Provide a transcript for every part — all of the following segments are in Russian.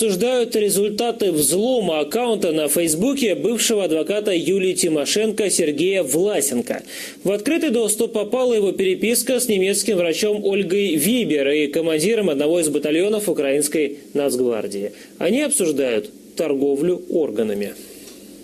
Обсуждают результаты взлома аккаунта на Фейсбуке бывшего адвоката Юлии Тимошенко Сергея Власенко. В открытый доступ попала его переписка с немецким врачом Ольгой Вибер и командиром одного из батальонов украинской Нацгвардии. Они обсуждают торговлю органами.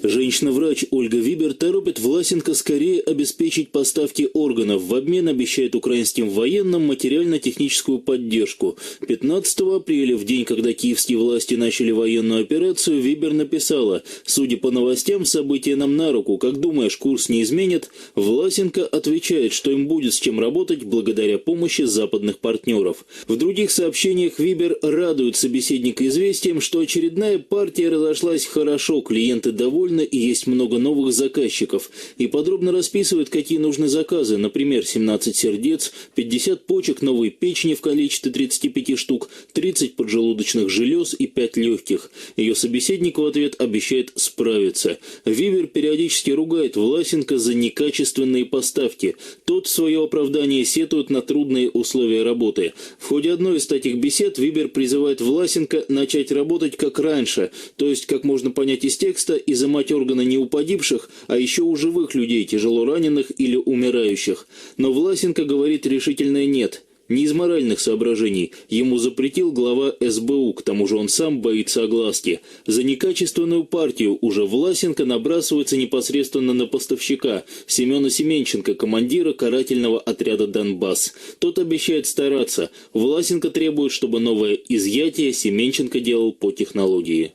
Женщина-врач Ольга Вибер торопит Власенко скорее обеспечить поставки органов. В обмен обещает украинским военным материально-техническую поддержку. 15 апреля, в день, когда киевские власти начали военную операцию, Вибер написала: «Судя по новостям, события нам на руку. Как думаешь, курс не изменит?» Власенко отвечает, что им будет с чем работать благодаря помощи западных партнеров. В других сообщениях Вибер радует собеседника известием, что очередная партия разошлась хорошо, клиенты довольны и есть много новых заказчиков. И подробно расписывает, какие нужны заказы. Например, 17 сердец, 50 почек новой печени в количестве 35 штук, 30 поджелудочных желез и 5 легких. Ее собеседник в ответ обещает справиться. Вибер периодически ругает Власенко за некачественные поставки. Тот в свое оправдание сетует на трудные условия работы. В ходе одной из таких бесед Вибер призывает Власенко начать работать как раньше, то есть, как можно понять из текста, изымать органы не у погибших, а еще у живых людей, тяжело раненых или умирающих. Но Власенко говорит решительное «нет». Не из моральных соображений. Ему запретил глава СБУ, к тому же он сам боится огласки. За некачественную партию уже Власенко набрасывается непосредственно на поставщика Семена Семенченко, командира карательного отряда «Донбасс». Тот обещает стараться. Власенко требует, чтобы новое изъятие Семенченко делал по технологии.